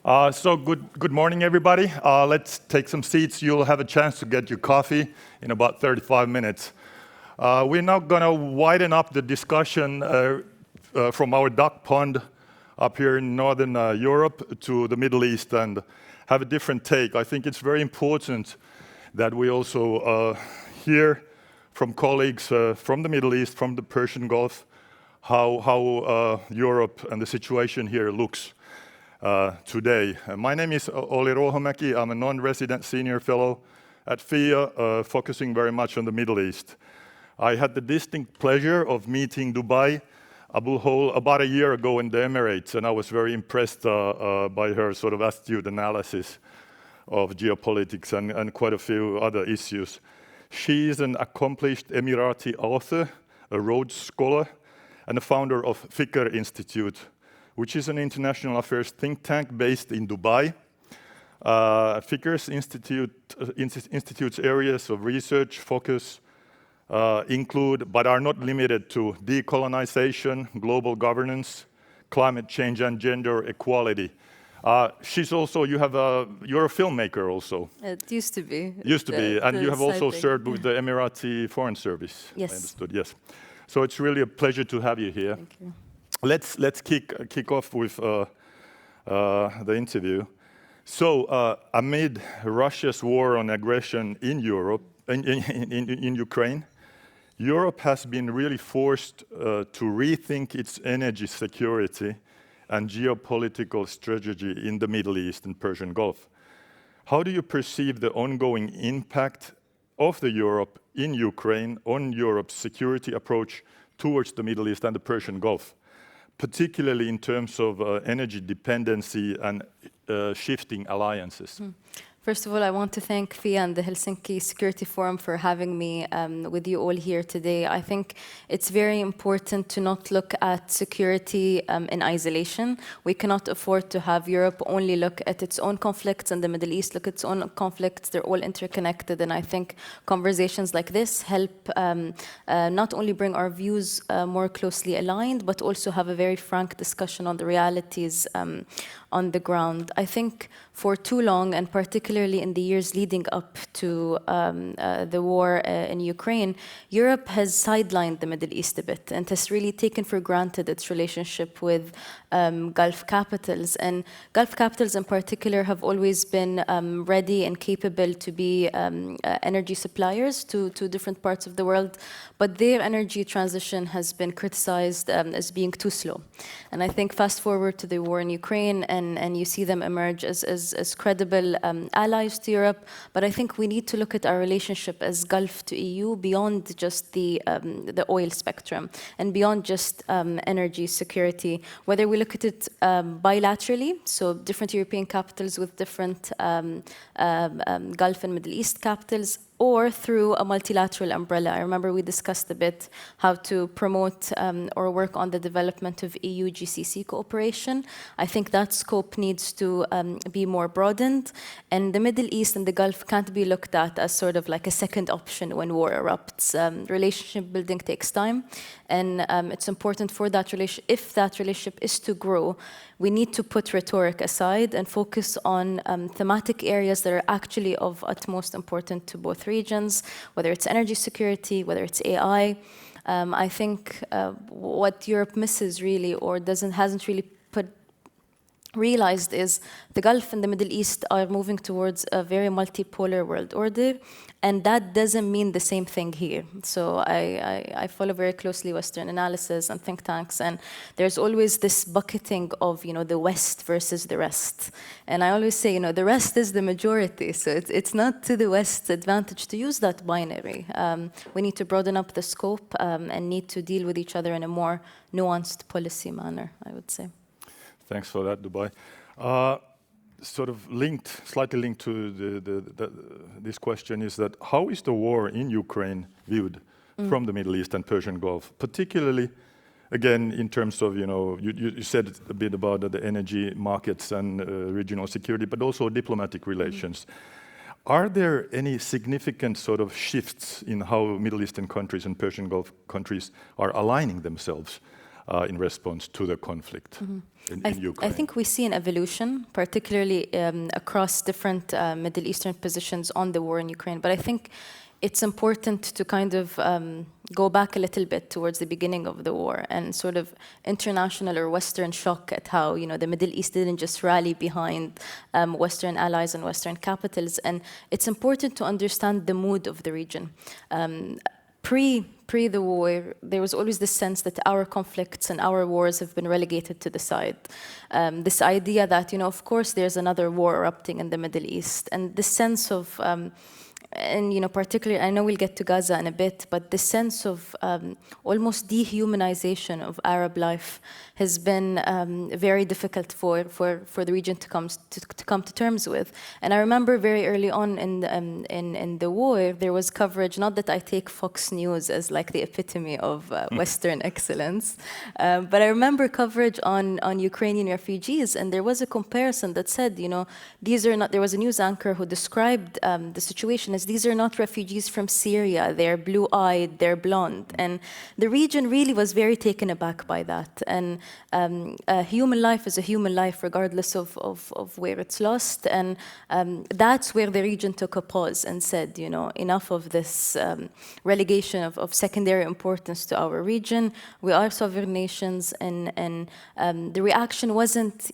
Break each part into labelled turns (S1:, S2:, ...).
S1: Good morning, everybody. Let's take some seats. You'll have a chance to get your coffee in about 35 minutes. We're now going to widen up the discussion from our duck pond up here in Northern Europe to the Middle East and have a different take. I think it's very important that we also hear from colleagues from the Middle East, from the Persian Gulf, how Europe and the situation here looks today. My name is Olli Ruohomäki. I'm a non-resident senior fellow at FIIA, focusing very much on the Middle East. I had the distinct pleasure of meeting Dubai, Abulhoul, about a year ago in the Emirates, and I was very impressed by her sort of astute analysis of geopolitics and quite a few other issues. She is an accomplished Emirati author, a Rhodes Scholar, and a founder of Fiker Institute, which is an international affairs think tank based in Dubai. Fiker's institute's areas of research focus include, but are not limited to, decolonization, global governance, climate change, and gender equality. You're a filmmaker also.
S2: It used to be.
S1: And you have also served with the Emirati Foreign Service.
S2: Yes.
S1: I understood, yes. So it's really a pleasure to have you here.
S2: Thank you.
S1: Let's kick off with the interview. So amid Russia's war on aggression in Europe, in Ukraine, Europe has been really forced to rethink its energy security and geopolitical strategy in the Middle East and Persian Gulf. How do you perceive the ongoing impact of the Europe in Ukraine on Europe's security approach towards the Middle East and the Persian Gulf, particularly in terms of energy dependency and shifting alliances?
S2: First of all, I want to thank FIIA and the Helsinki Security Forum for having me with you all here today. I think it's very important to not look at security in isolation. We cannot afford to have Europe only look at its own conflicts and the Middle East look at its own conflicts. They're all interconnected, and I think conversations like this help not only bring our views more closely aligned, but also have a very frank discussion on the realities on the ground. I think for too long, and particularly in the years leading up to the war in Ukraine, Europe has sidelined the Middle East a bit and has really taken for granted its relationship with Gulf capitals. And Gulf capitals in particular have always been ready and capable to be energy suppliers to different parts of the world, but their energy transition has been criticized as being too slow. And I think fast forward to the war in Ukraine, and you see them emerge as credible allies to Europe. But I think we need to look at our relationship as Gulf to EU beyond just the oil spectrum and beyond just energy security. Whether we look at it bilaterally, so different European capitals with different Gulf and Middle East capitals, or through a multilateral umbrella. I remember we discussed a bit how to promote or work on the development of EU-GCC cooperation. I think that scope needs to be more broadened, and the Middle East and the Gulf can't be looked at as sort of like a second option when war erupts. Relationship building takes time, and it's important for that relationship, if that relationship is to grow, we need to put rhetoric aside and focus on thematic areas that are actually of utmost importance to both regions, whether it's energy security, whether it's AI. I think what Europe misses really, or hasn't really realized, is the Gulf and the Middle East are moving towards a very multipolar world order, and that doesn't mean the same thing here. So I follow very closely Western analysis and think tanks, and there's always this bucketing of the West versus the rest. And I always say the rest is the majority, so it's not to the West's advantage to use that binary. We need to broaden up the scope and need to deal with each other in a more nuanced policy manner, I would say.
S1: Thanks for that, Dubai. Slightly linked to this question is that how is the war in Ukraine viewed from the Middle East and Persian Gulf, particularly, again, in terms of, you said a bit about the energy markets and regional security, but also diplomatic relations. Are there any significant sort of shifts in how Middle Eastern countries and Persian Gulf countries are aligning themselves in response to the conflict in Ukraine?
S2: I think we see an evolution, particularly across different Middle Eastern positions on the war in Ukraine. But I think it's important to kind of go back a little bit towards the beginning of the war and sort of international or Western shock at how, the Middle East didn't just rally behind Western allies and Western capitals. And it's important to understand the mood of the region. Pre the war, there was always this sense that our conflicts and our wars have been relegated to the side. This idea that, of course, there's another war erupting in the Middle East. And this sense of and particularly, I know we'll get to Gaza in a bit, but the sense of almost dehumanization of Arab life has been very difficult for the region to come to terms with. And I remember very early on in the war, there was coverage. Not that I take Fox News as like the epitome of Western excellence, but I remember coverage on Ukrainian refugees, and there was a comparison that said, these are not. There was a news anchor who described the situation. These are not refugees from Syria. They're blue-eyed, they're blonde. And the region really was very taken aback by that. And human life is a human life regardless of where it's lost. And that's where the region took a pause and said, enough of this relegation of secondary importance to our region. We are sovereign nations, and the reaction wasn't,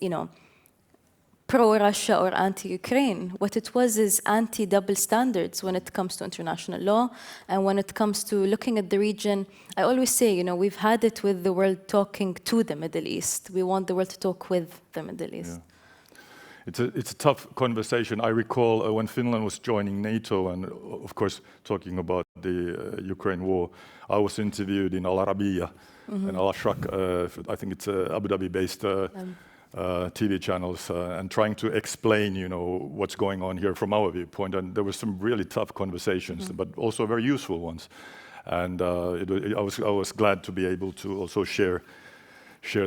S2: pro-Russia or anti-Ukraine. What it was is anti-double standards when it comes to international law and when it comes to looking at the region. I always say, we've had it with the world talking to the Middle East. We want the world to talk with the Middle East.
S1: Yeah. It's a tough conversation. I recall when Finland was joining NATO and, of course, talking about the Ukraine war, I was interviewed in Al Arabiya and Al Ashraq, I think it's Abu Dhabi-based TV channels, and trying to explain, what's going on here from our viewpoint. And there were some really tough conversations, but also very useful ones. And I was glad to be able to also share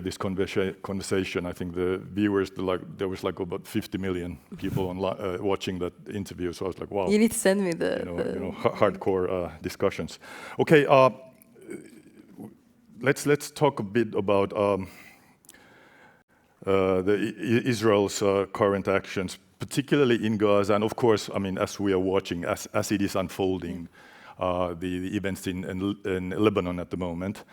S1: this conversation. I think the viewers, there was about 50 million people online watching that interview. So I was like, wow.
S2: You need to send me the
S1: hardcore discussions. Okay, let's talk a bit about Israel's current actions, particularly in Gaza, and of course, as we are watching, as it is unfolding, the events in Lebanon at the moment.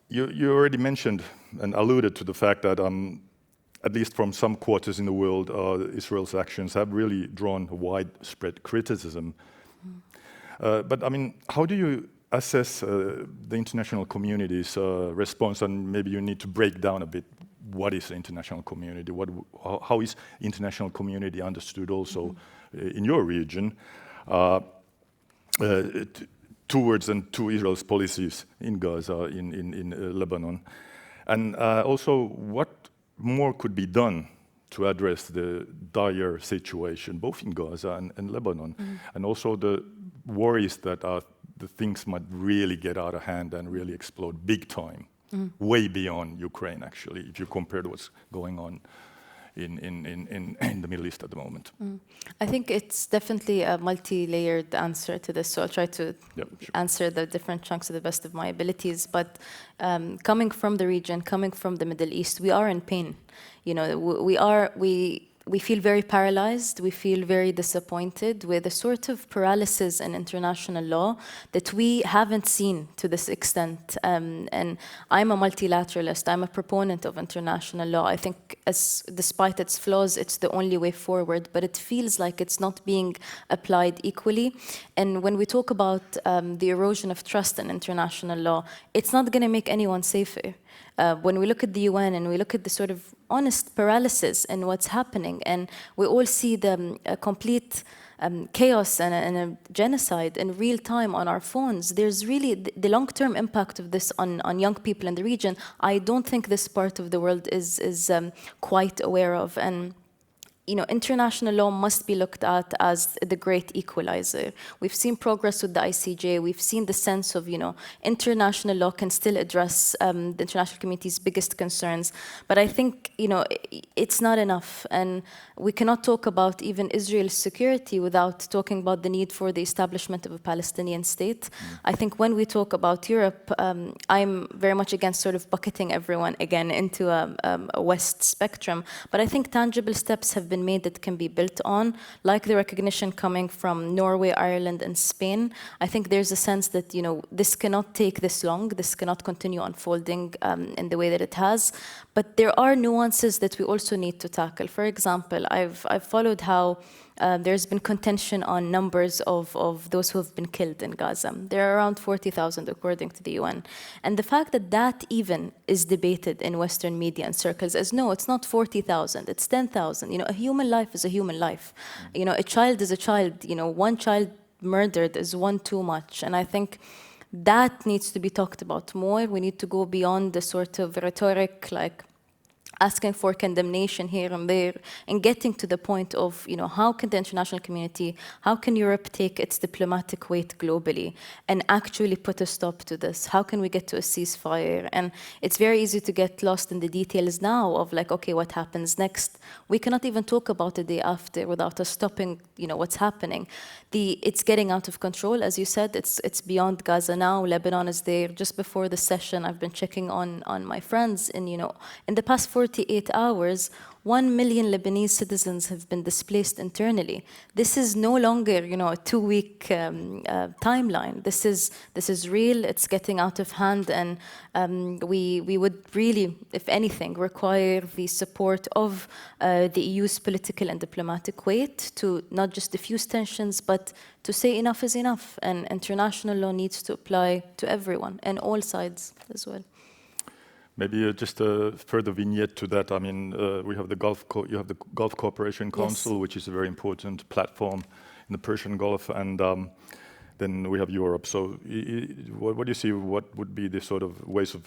S1: You already mentioned and alluded to the fact that, at least from some quarters in the world, Israel's actions have really drawn widespread criticism. But how do you assess the international community's response? And maybe you need to break down a bit. What is the international community? How is international community understood also in your region towards and to Israel's policies in Gaza, in Lebanon? And also, what more could be done to address the dire situation, both in Gaza and Lebanon? And also the worries that the things might really get out of hand and really explode big time. Way beyond Ukraine, actually, if you compare to what's going on in the Middle East at the moment.
S2: I think it's definitely a multi-layered answer to this, so I'll try to answer the different chunks to the best of my abilities. But coming from the region, coming from the Middle East, we are in pain. We feel very paralyzed, we feel very disappointed with a sort of paralysis in international law that we haven't seen to this extent. And I'm a multilateralist, I'm a proponent of international law. I think despite its flaws, it's the only way forward, but it feels like it's not being applied equally. And when we talk about the erosion of trust in international law, it's not gonna make anyone safer. When we look at the UN and we look at the sort of honest paralysis in what's happening, and we all see the complete chaos and a genocide in real time on our phones, there's really the long-term impact of this on young people in the region. I don't think this part of the world is quite aware of. And international law must be looked at as the great equalizer. We've seen progress with the ICJ. We've seen the sense of, international law can still address the international community's biggest concerns. But I think, it's not enough. And we cannot talk about even Israel's security without talking about the need for the establishment of a Palestinian state. I think when we talk about Europe, I'm very much against sort of bucketing everyone again into a West spectrum. But I think tangible steps have been made that can be built on, like the recognition coming from Norway, Ireland, and Spain. I think there's a sense that, this cannot take this long, this cannot continue unfolding in the way that it has. But there are nuances that we also need to tackle. For example, I've followed how there's been contention on numbers of those who have been killed in Gaza. There are around 40,000 according to the UN. And the fact that that even is debated in Western media and circles as, no, it's not 40,000, it's 10,000. A human life is a human life. A child is a child. One child murdered is one too much. And I think that needs to be talked about more. We need to go beyond the sort of rhetoric, like asking for condemnation here and there, and getting to the point of, how can the international community, how can Europe take its diplomatic weight globally and actually put a stop to this? How can we get to a ceasefire? And it's very easy to get lost in the details now of like, okay, what happens next? We cannot even talk about the day after without us stopping, what's happening. It's getting out of control, as you said. It's beyond Gaza now. Lebanon is there. Just before the session, I've been checking on my friends, and in the past 48 hours, 1 million Lebanese citizens have been displaced internally. This is no longer, a 2-week timeline. This is real. It's getting out of hand, and we would really, if anything, require the support of the EU's political and diplomatic weight to not just diffuse tensions, but to say enough is enough, and international law needs to apply to everyone and all sides as well.
S1: Maybe just a further vignette to that. I mean, we have you have the Gulf Cooperation Council, yes, which is a very important platform in the Persian Gulf, and then we have Europe. So what do you see, what would be the sort of ways of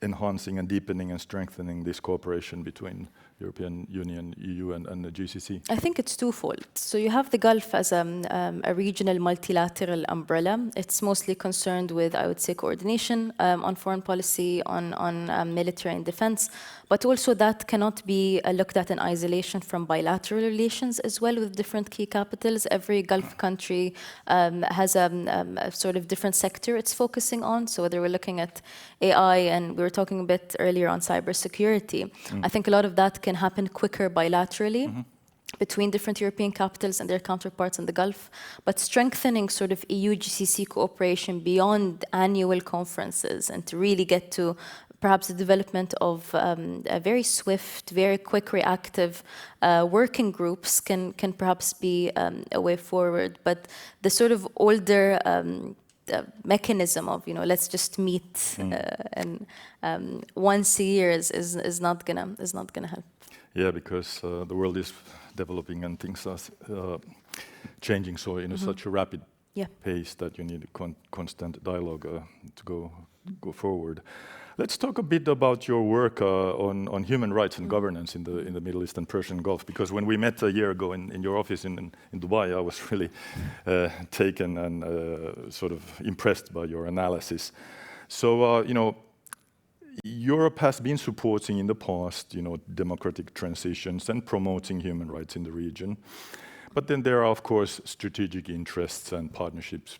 S1: enhancing and deepening and strengthening this cooperation between European Union, EU, and the GCC? I
S2: think it's twofold. So you have the Gulf as a regional multilateral umbrella. It's mostly concerned with, I would say, coordination on foreign policy, on military and defense, but also that cannot be looked at in isolation from bilateral relations as well with different key capitals. Every Gulf country has a sort of different sector it's focusing on. So whether we're looking at AI, and we were talking a bit earlier on cybersecurity, I think a lot of that can happen quicker bilaterally between different European capitals and their counterparts in the Gulf, but strengthening sort of EU-GCC cooperation beyond annual conferences and to really get to perhaps the development of a very swift, very quick reactive working groups can perhaps be a way forward. But the sort of older mechanism of, let's just meet and once a year is not gonna help.
S1: Yeah, because the world is developing and things are changing so in such a rapid pace that you need a constant dialogue to go forward. Let's talk a bit about your work on human rights and governance in the Middle East and Persian Gulf, because when we met a year ago in your office in Dubai, I was really taken and sort of impressed by your analysis. So, Europe has been supporting in the past, democratic transitions and promoting human rights in the region. But then there are, of course, strategic interests and partnerships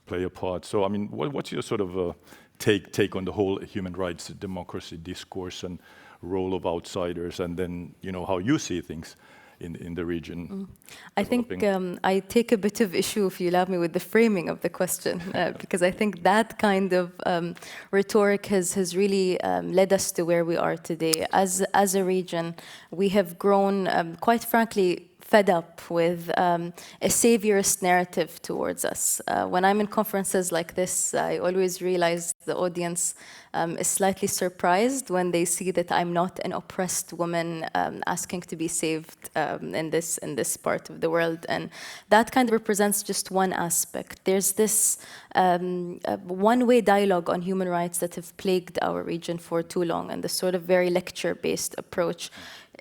S1: play a part. So, I mean, what's your sort of take on the whole human rights, democracy discourse and role of outsiders, and then, how you see things in the region?
S2: I think I take a bit of issue, if you allow me, with the framing of the question, because I think that kind of rhetoric has really led us to where we are today. As a region, we have grown, quite frankly, fed up with a saviorist narrative towards us. When I'm in conferences like this, I always realize the audience is slightly surprised when they see that I'm not an oppressed woman asking to be saved in this part of the world. And that kind of represents just one aspect. There's this one-way dialogue on human rights that have plagued our region for too long, and the sort of very lecture-based approach.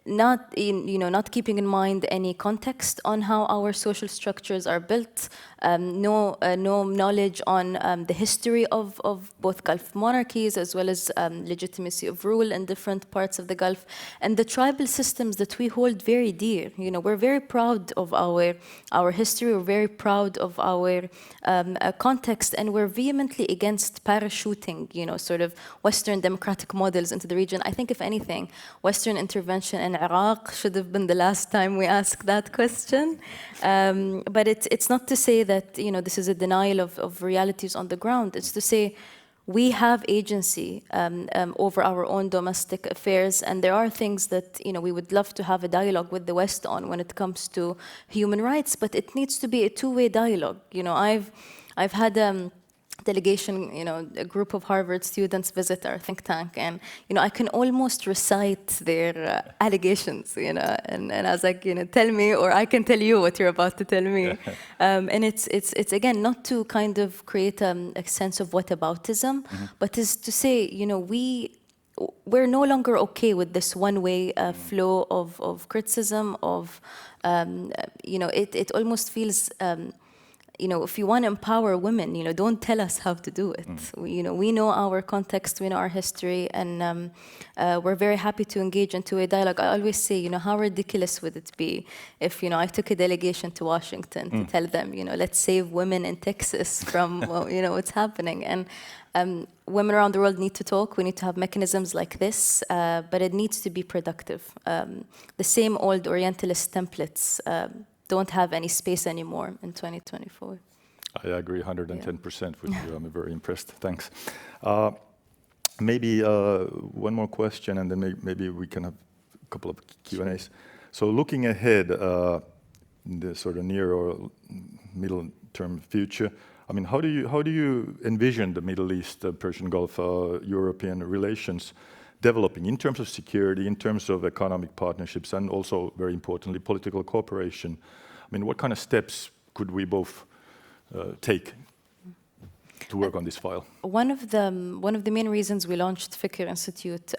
S2: not keeping in mind any context on how our social structures are built, no knowledge on the history of both Gulf monarchies as well as legitimacy of rule in different parts of the Gulf, and the tribal systems that we hold very dear. We're very proud of our history, we're very proud of our context, and we're vehemently against parachuting, sort of Western democratic models into the region. I think, if anything, Western intervention in Iraq should have been the last time we asked that question. But it's not to say that this is a denial of realities on the ground. It's to say we have agency over our own domestic affairs, and there are things that we would love to have a dialogue with the West on when it comes to human rights, but it needs to be a two-way dialogue. I've had delegation, a group of Harvard students visit our think tank, and I can almost recite their allegations, and I was like, tell me, or I can tell you what you're about to tell me. And it's again not to kind of create a sense of whataboutism, but is to say, we're no longer okay with this one-way flow of criticism of, it almost feels. If you want to empower women, don't tell us how to do it. We know our context, we know our history, and we're very happy to engage into a dialogue. I always say, how ridiculous would it be if, I took a delegation to Washington to tell them, let's save women in Texas from, what's happening. And women around the world need to talk. We need to have mechanisms like this, but it needs to be productive. The same old Orientalist templates don't have any space anymore in 2024.
S1: I agree 110% with you. I'm very impressed. Thanks. Maybe one more question, and then maybe we can have a couple of Q&As. So looking ahead, in the sort of near or middle-term future, I mean, how do you envision the Middle East, Persian Gulf, European relations developing in terms of security, in terms of economic partnerships, and also, very importantly, political cooperation? I mean, what kind of steps could we both take to work on this file?
S2: One of the main reasons we launched Fiker Institute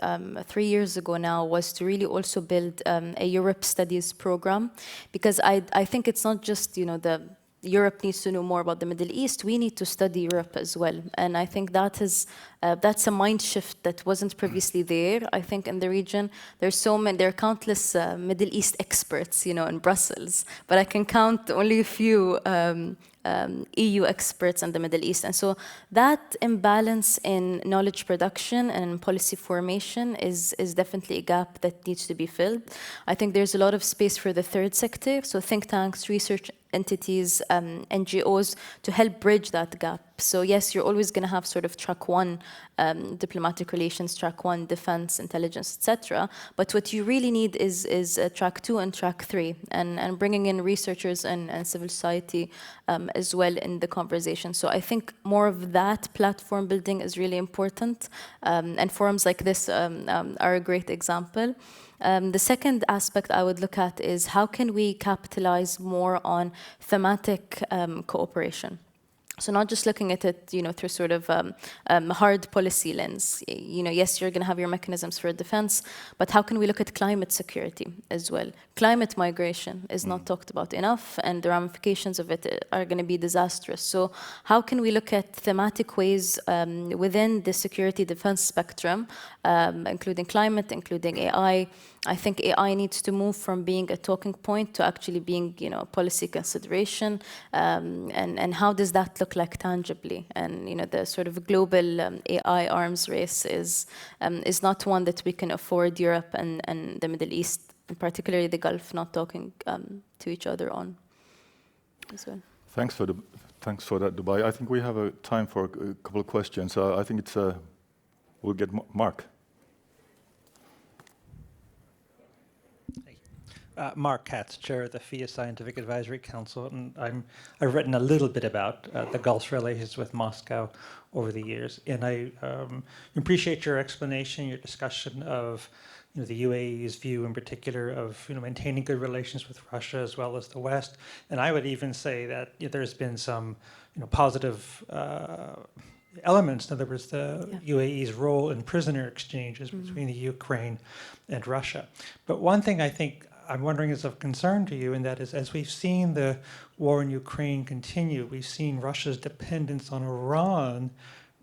S2: 3 years ago now was to really also build a Europe studies program, because I think it's not just Europe needs to know more about the Middle East. We need to study Europe as well, and I think that's a mind shift that wasn't previously there. I think in the region there are countless Middle East experts, in Brussels, but I can count only a few EU experts in the Middle East, and so that imbalance in knowledge production and policy formation is definitely a gap that needs to be filled. I think there's a lot of space for the third sector, so think tanks, research entities, NGOs, to help bridge that gap. So yes, you're always going to have sort of track one, diplomatic relations, track one, defense, intelligence, etc. But what you really need is track two and track three, and bringing in researchers and civil society as well in the conversation. So I think more of that platform building is really important, and forums like this are a great example. The second aspect I would look at is how can we capitalize more on thematic cooperation. So not just looking at it, through sort of hard policy lens. Yes, you're going to have your mechanisms for defense, but how can we look at climate security as well? Climate migration is not talked about enough, and the ramifications of it are going to be disastrous. So how can we look at thematic ways within the security defense spectrum, including climate, including AI? I think AI needs to move from being a talking point to actually being, a policy consideration. And how does that look like tangibly? And the sort of global AI arms race is not one that we can afford Europe and the Middle East, and particularly the Gulf, not talking to each other on as well.
S1: Thanks for that, Dubai. I think we have time for a couple of questions. I think we'll get Mark.
S3: Mark Katz, Chair of the FIIA Scientific Advisory Council, and I've written a little bit about the Gulf's relations with Moscow over the years, and I appreciate your explanation, your discussion of the UAE's view in particular of maintaining good relations with Russia as well as the West, and I would even say that there's been some positive elements. In other words, the UAE's role in prisoner exchanges between the Ukraine and Russia. But one thing I think I'm wondering is of concern to you, and that is, as we've seen the war in Ukraine continue, we've seen Russia's dependence on Iran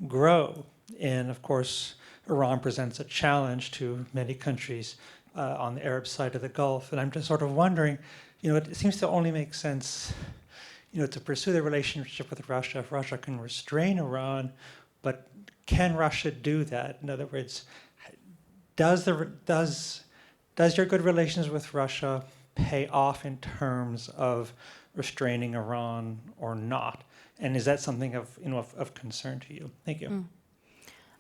S3: grow. And of course, Iran presents a challenge to many countries on the Arab side of the Gulf. And I'm just sort of wondering, it seems to only make sense, to pursue the relationship with Russia if Russia can restrain Iran, but can Russia do that? In other words, does your good relations with Russia pay off in terms of restraining Iran or not? And is that something of concern to you? Thank you.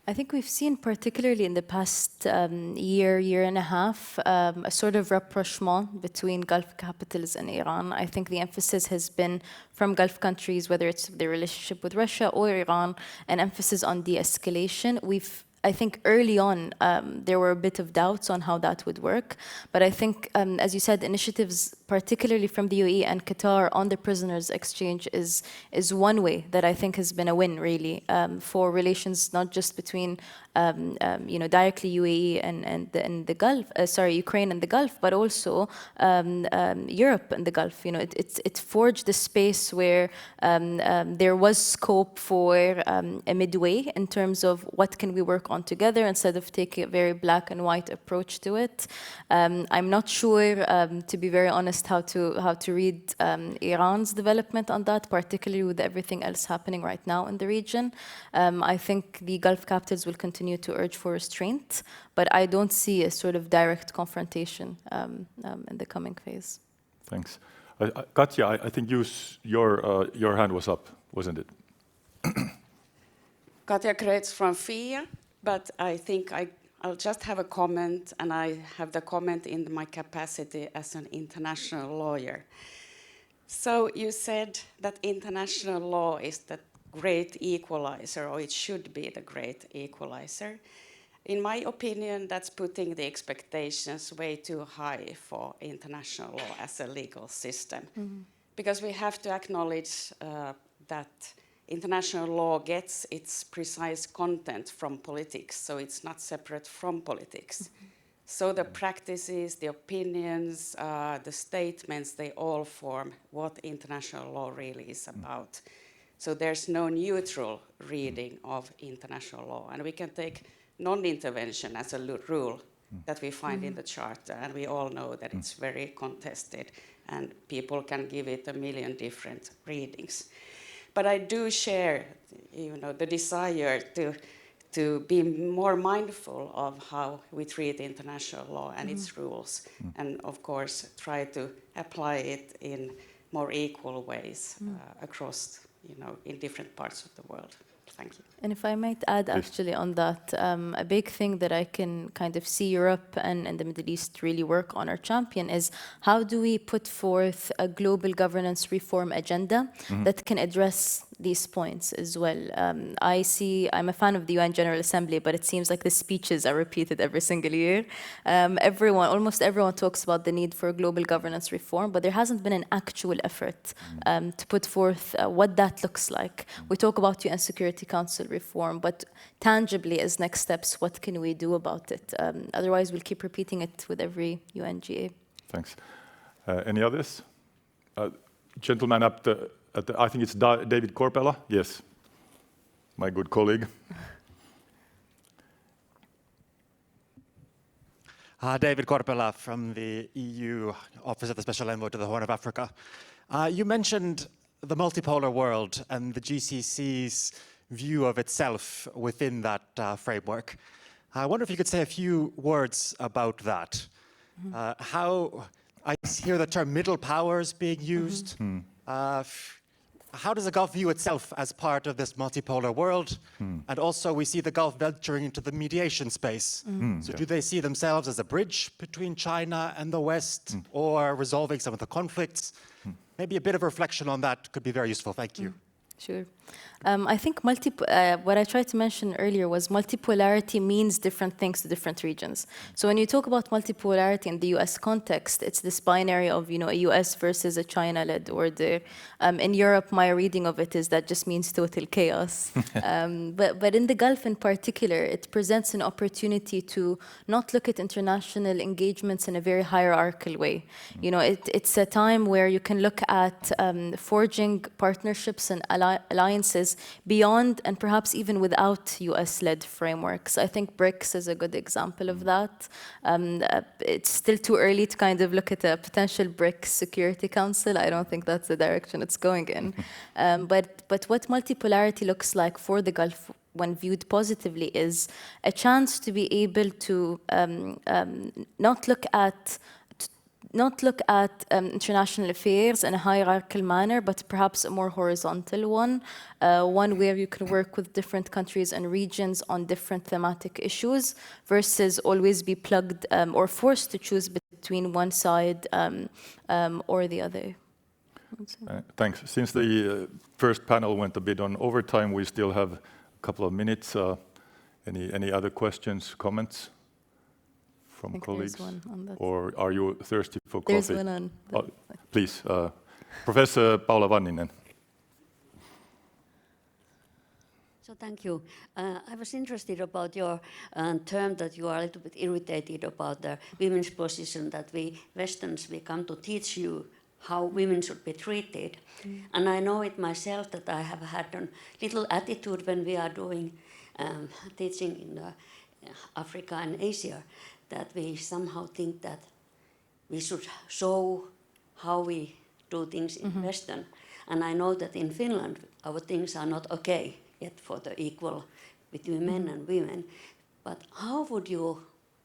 S2: I think we've seen, particularly in the past year and a half, a sort of rapprochement between Gulf capitals and Iran. I think the emphasis has been from Gulf countries, whether it's their relationship with Russia or Iran, an emphasis on de-escalation. I think early on, there were a bit of doubts on how that would work. But I think, as you said, initiatives, particularly from the UAE and Qatar on the prisoners exchange is one way that I think has been a win, really, for relations not just between, directly UAE and the Gulf, Ukraine and the Gulf, but also Europe and the Gulf. It forged a space where there was scope for a midway in terms of what can we work on together instead of taking a very black and white approach to it. I'm not sure, to be very honest, how to read Iran's development on that, particularly with everything else happening right now in the region. I think the Gulf capitals will continue to urge for restraint, but I don't see a sort of direct confrontation in the coming phase.
S1: Thanks. Katja, I think your hand was up, wasn't it?
S4: Katja Kreutz from FIIA, but I think I'll just have a comment, and I have the comment in my capacity as an international lawyer. So you said that international law is the great equalizer, or it should be the great equalizer. In my opinion, that's putting the expectations way too high for international law as a legal system. Because we have to acknowledge that international law gets its precise content from politics, so it's not separate from politics. So the practices, the opinions, the statements, they all form what international law really is about. So there's no neutral reading of international law. And we can take non-intervention as a rule that we find in the Charter, and we all know that it's very contested, and people can give it a million different readings. But I do share, the desire to be more mindful of how we treat international law and its rules, and of course try to apply it in more equal ways across, in different parts of the world. Thank you.
S2: And if I might add, actually, on that, a big thing that I can kind of see Europe and the Middle East really work on or champion is how do we put forth a global governance reform agenda that can address these points as well. I'm a fan of the UN General Assembly, but it seems like the speeches are repeated every single year. Almost everyone talks about the need for global governance reform, but there hasn't been an actual effort to put forth what that looks like. We talk about UN Security Council reform, but tangibly as next steps, what can we do about it? Otherwise, we'll keep repeating it with every UNGA.
S1: Thanks. Any others? Gentleman up I think it's David Korpela. Yes, my good colleague.
S5: David Korpela from the EU Office of the Special Envoy to the Horn of Africa. You mentioned the multipolar world and the GCC's view of itself within that framework. I wonder if you could say a few words about that. How I hear the term middle powers being used. How does the Gulf view itself as part of this multipolar world? And also we see the Gulf venturing into the mediation space. So do they see themselves as a bridge between China and the West or resolving some of the conflicts? Maybe a bit of reflection on that could be very useful. Thank you.
S2: Sure. I think what I tried to mention earlier was multipolarity means different things to different regions. So when you talk about multipolarity in the US context, it's this binary of, a US versus a China-led order. In Europe, my reading of it is that just means total chaos. But in the Gulf in particular, it presents an opportunity to not look at international engagements in a very hierarchical way. It's a time where you can look at forging partnerships and alliances beyond and perhaps even without US-led frameworks. I think BRICS is a good example of that. It's still too early to kind of look at a potential BRICS Security Council. I don't think that's the direction it's going in. But what multipolarity looks like for the Gulf when viewed positively is a chance to be able to not look at international affairs in a hierarchical manner, but perhaps a more horizontal one, one where you can work with different countries and regions on different thematic issues versus always be plugged or forced to choose between one side or the other.
S1: Thanks. Since the first panel went a bit on overtime, we still have a couple of minutes. Any other questions, comments? From colleagues, or are you thirsty for coffee?
S2: There's one on.
S1: Please, Professor Paula Vanninen.
S6: So thank you. I was interested about your term that you are a little bit irritated about the women's position, that we Westerns, we come to teach you how women should be treated. And I know it myself that I have had a little attitude when we are doing teaching in Africa and Asia, that we somehow think that we should show how we do things in Western. And I know that in Finland, our things are not okay yet for the equal between men and women. But how would you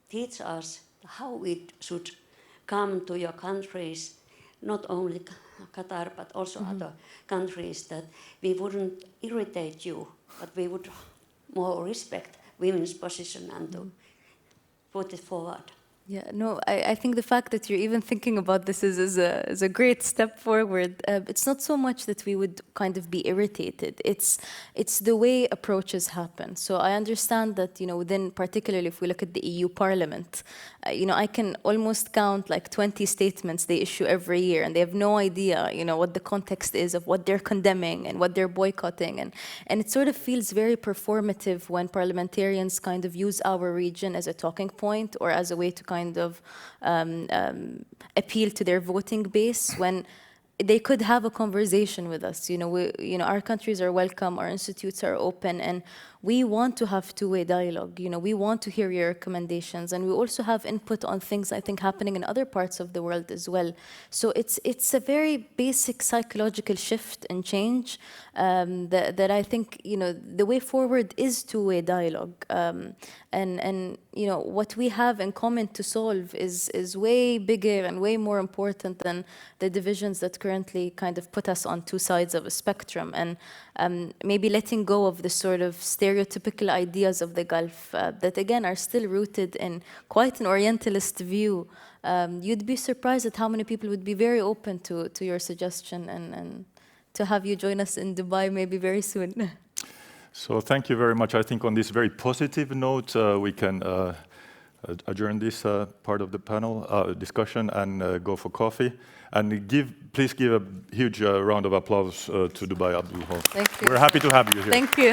S6: teach us how we should come to your countries, not only Qatar, but also other countries, that we wouldn't irritate you, but we would more respect women's position and to put it forward?
S2: Yeah, no, I think the fact that you're even thinking about this is a great step forward. It's not so much that we would kind of be irritated. It's the way approaches happen. So I understand that, within, particularly if we look at the EU Parliament, I can almost count like 20 statements they issue every year, and they have no idea, what the context is of what they're condemning and what they're boycotting. And it sort of feels very performative when parliamentarians kind of use our region as a talking point or as a way to kind of appeal to their voting base when they could have a conversation with us. Our countries are welcome, our institutes are open, and we want to have two-way dialogue. We want to hear your recommendations, and we also have input on things I think happening in other parts of the world as well. So it's a very basic psychological shift and change that I think the way forward is two-way dialogue, and what we have in common to solve is way bigger and way more important than the divisions that currently kind of put us on two sides of a spectrum. And maybe letting go of the sort of stereotypical ideas of the Gulf that, again, are still rooted in quite an Orientalist view. You'd be surprised at how many people would be very open to your suggestion and to have you join us in Dubai maybe very soon.
S1: So thank you very much. I think on this very positive note, we can adjourn this part of the panel discussion and go for coffee. And please give a huge round of applause to Dubai Abulhoul.
S2: Thank you.
S1: We're happy to have you here.
S2: Thank you.